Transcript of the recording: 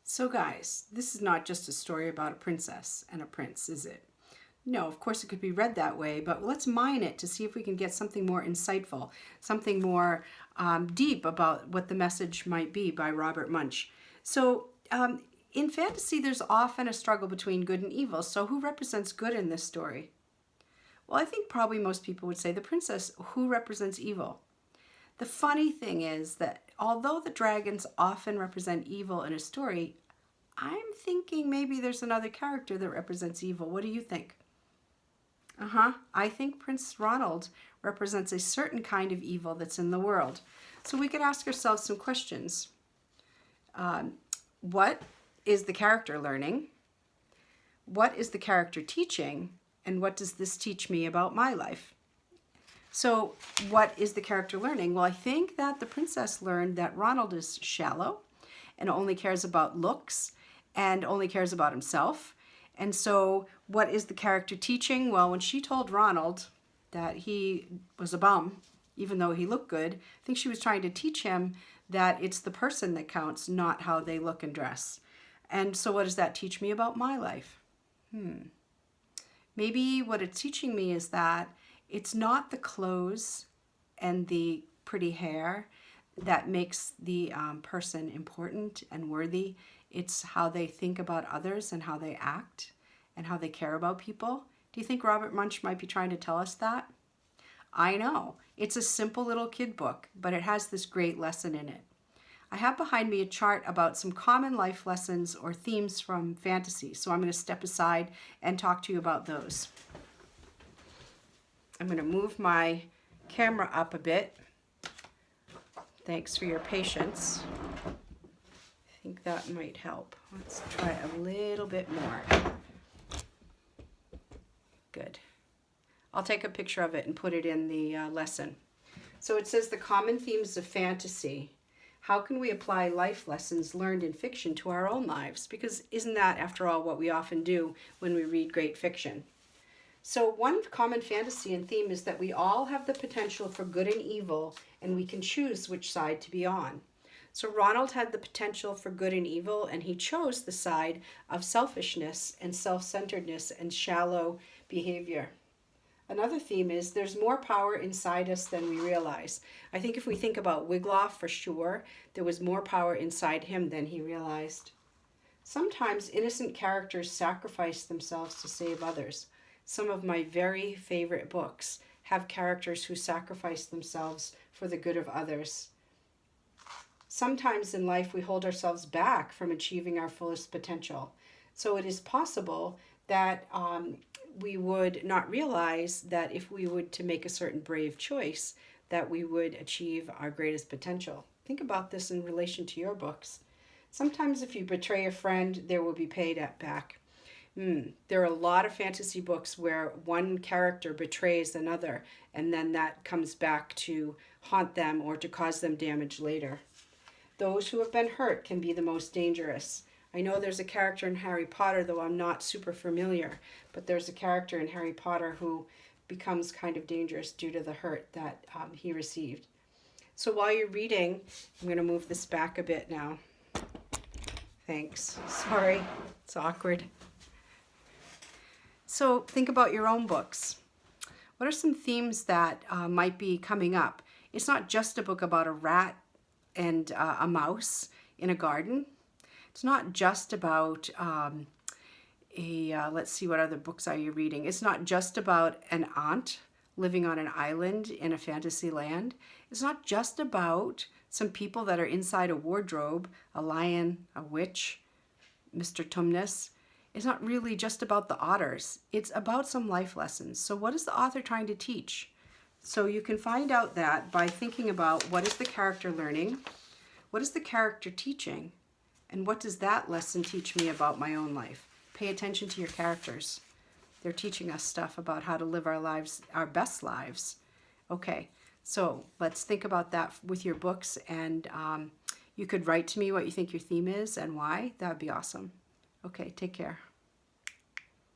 So guys, this is not just a story about a princess and a prince, is it? No, of course it could be read that way, but let's mine it to see if we can get something more insightful, something more deep about what the message might be by Robert Munsch. So in fantasy, there's often a struggle between good and evil. So who represents good in this story? Well, I think probably most people would say the princess. Who represents evil? The funny thing is that although the dragons often represent evil in a story, I'm thinking maybe there's another character that represents evil. What do you think? I think Prince Ronald represents a certain kind of evil that's in the world. So we could ask ourselves some questions. What is the character learning? What is the character teaching? And what does this teach me about my life? So what is the character learning? Well, I think that the princess learned that Ronald is shallow and only cares about looks and only cares about himself. And so what is the character teaching? Well, when she told Ronald that he was a bum, even though he looked good, I think she was trying to teach him that it's the person that counts, not how they look and dress. And so what does that teach me about my life? Maybe what it's teaching me is that it's not the clothes and the pretty hair that makes the person important and worthy. It's how they think about others and how they act and how they care about people. Do you think Robert Munsch might be trying to tell us that? I know. It's a simple little kid book, but it has this great lesson in it. I have behind me a chart about some common life lessons or themes from fantasy, so I'm going to step aside and talk to you about those. I'm going to move my camera up a bit. Thanks for your patience. I think that might help. Let's try a little bit more. Good. I'll take a picture of it and put it in the lesson. So it says the common themes of fantasy. How can we apply life lessons learned in fiction to our own lives? Because isn't that, after all, what we often do when we read great fiction? So one common fantasy and theme is that we all have the potential for good and evil, and we can choose which side to be on. So Ronald had the potential for good and evil, and he chose the side of selfishness and self-centeredness and shallow behavior. Another theme is there's more power inside us than we realize. I think if we think about Wiglaf, for sure, there was more power inside him than he realized. Sometimes innocent characters sacrifice themselves to save others. Some of my very favorite books have characters who sacrifice themselves for the good of others. Sometimes in life we hold ourselves back from achieving our fullest potential. So it is possible that we would not realize that if we were to make a certain brave choice, that we would achieve our greatest potential. Think about this in relation to your books. Sometimes if you betray a friend, there will be paid back. There are a lot of fantasy books where one character betrays another, and then that comes back to haunt them or to cause them damage later. Those who have been hurt can be the most dangerous. I know there's a character in Harry Potter, though I'm not super familiar, but there's a character in Harry Potter who becomes kind of dangerous due to the hurt that he received. So while you're reading, I'm going to move this back a bit now. Thanks. Sorry, it's awkward. So think about your own books. What are some themes that might be coming up? It's not just a book about a rat and a mouse in a garden. It's not just about let's see, what other books are you reading? It's not just about an aunt living on an island in a fantasy land. It's not just about some people that are inside a wardrobe, a lion, a witch, Mr. Tumnus. It's not really just about the otters. It's about some life lessons. So what is the author trying to teach? So you can find out that by thinking about what is the character learning, what is the character teaching, and what does that lesson teach me about my own life? Pay attention to your characters. They're teaching us stuff about how to live our lives, our best lives. Okay, so let's think about that with your books, and you could write to me what you think your theme is and why. That would be awesome. Okay, take care.